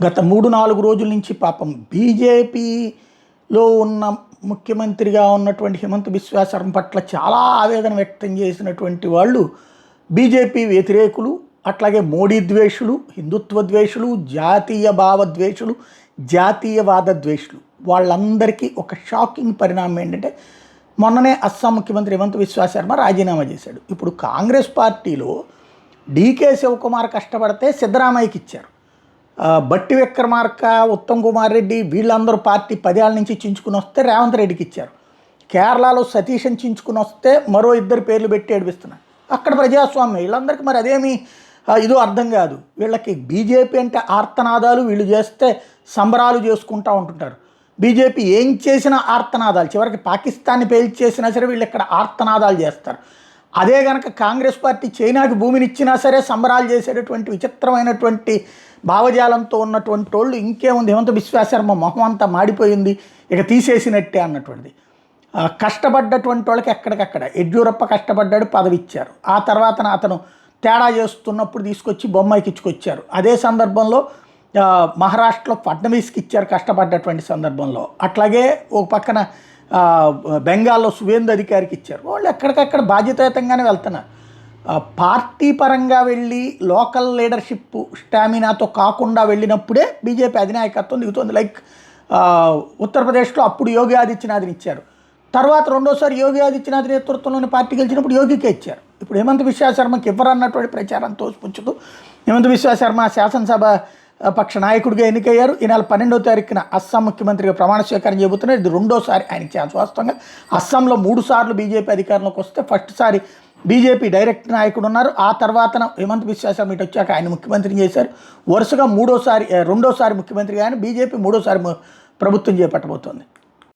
గత 3-4 రోజుల నుంచి పాపం బీజేపీలో ఉన్న ముఖ్యమంత్రిగా ఉన్నటువంటి హిమంత బిశ్వ శర్మ పట్ల చాలా ఆవేదన వ్యక్తం చేసినటువంటి వాళ్ళు బీజేపీ వ్యతిరేకులు, అట్లాగే మోడీ ద్వేషులు, హిందుత్వ ద్వేషులు, జాతీయ భావద్వేషులు, జాతీయవాద ద్వేషులు, వాళ్ళందరికీ ఒక షాకింగ్ పరిణామం ఏంటంటే మొన్ననే అస్సాం ముఖ్యమంత్రి హిమంత బిశ్వ శర్మ రాజీనామా చేశాడు. ఇప్పుడు కాంగ్రెస్ పార్టీలో డీకే శివకుమార్ కష్టపడితే సిద్ధరామయ్యకి ఇచ్చారు. బట్టి విక్రమార్క, ఉత్తమ్ కుమార్ రెడ్డి వీళ్ళందరూ పార్టీ 10 ఏళ్ళ నుంచి చించుకుని వస్తే రేవంత్ రెడ్డికి ఇచ్చారు. కేరళలో సతీష్ని చించుకుని వస్తే మరో 2 పేర్లు పెట్టి ఏడిపిస్తున్నారు. అక్కడ ప్రజాస్వామ్యం వీళ్ళందరికీ మరి అదేమి ఇదో అర్థం కాదు. వీళ్ళకి బీజేపీ అంటే ఆర్తనాదాలు, వీళ్ళు చేస్తే సంబరాలు చేసుకుంటూ ఉంటుంటారు. బీజేపీ ఏం చేసినా ఆర్తనాదాలు, చివరికి పాకిస్తాన్ని పేల్చేసినా సరే వీళ్ళు ఇక్కడ ఆర్తనాదాలు చేస్తారు. అదే కనుక కాంగ్రెస్ పార్టీ చైనాకి భూమిని ఇచ్చినా సరే సంబరాలు చేసేటటువంటి విచిత్రమైనటువంటి భావజాలంతో ఉన్నటువంటి వాళ్ళు ఇంకేముంది, హిమంత బిశ్వ శర్మ మొహం అంతా మాడిపోయింది, ఇక తీసేసినట్టే అన్నటువంటిది. కష్టపడ్డటువంటి వాళ్ళకి ఎక్కడికక్కడ యడ్యూరప్ప కష్టపడ్డాడు, పదవి ఇచ్చారు. ఆ తర్వాత అతను తేడా చేస్తున్నప్పుడు తీసుకొచ్చి బొమ్మాయికి ఇచ్చుకొచ్చారు. అదే సందర్భంలో మహారాష్ట్రలో ఫడ్నవీస్కి ఇచ్చారు కష్టపడ్డటువంటి సందర్భంలో. అట్లాగే ఒక పక్కన బెంగాల్లో సువేందు అధికారికి ఇచ్చారు. వాళ్ళు ఎక్కడికక్కడ బాధ్యతాయుతంగానే వెళ్తున్నారు. పార్టీ పరంగా వెళ్ళి లోకల్ లీడర్షిప్ స్టామినాతో కాకుండా వెళ్ళినప్పుడే బీజేపీ అధినాయకత్వం దిగుతుంది. లైక్ ఉత్తరప్రదేశ్లో అప్పుడు యోగి ఆదిత్యనాథ్ని ఇచ్చారు. తర్వాత రెండోసారి యోగి ఆదిత్యనాథ్ నేతృత్వంలోని పార్టీ గెలిచినప్పుడు యోగికే ఇచ్చారు. ఇప్పుడు హిమంత బిశ్వ శర్మకి ఇవ్వరన్నటువంటి ప్రచారం తోసిపుచ్చుతూ హిమంత బిశ్వ శర్మ శాసనసభ పక్ష నాయకుడిగా ఎన్నికయ్యారు. ఈ నెల 12వ తారీఖున అస్సాం ముఖ్యమంత్రిగా ప్రమాణ స్వీకారం చేయబోతున్నారు. ఇది రెండోసారి ఆయనకి ఛాన్స్. వాస్తవంగా అస్సాంలో 3 సార్లు బీజేపీ అధికారంలోకి వస్తే ఫస్ట్ సారి బీజేపీ డైరెక్ట్ నాయకుడు ఉన్నారు. ఆ తర్వాత హిమంత బిశ్వ శర్మ ఇటు వచ్చాక ఆయన ముఖ్యమంత్రిని చేశారు. వరుసగా రెండోసారి ముఖ్యమంత్రిగా ఆయన బీజేపీ 3వ సారి ప్రభుత్వం చేపట్టబోతోంది.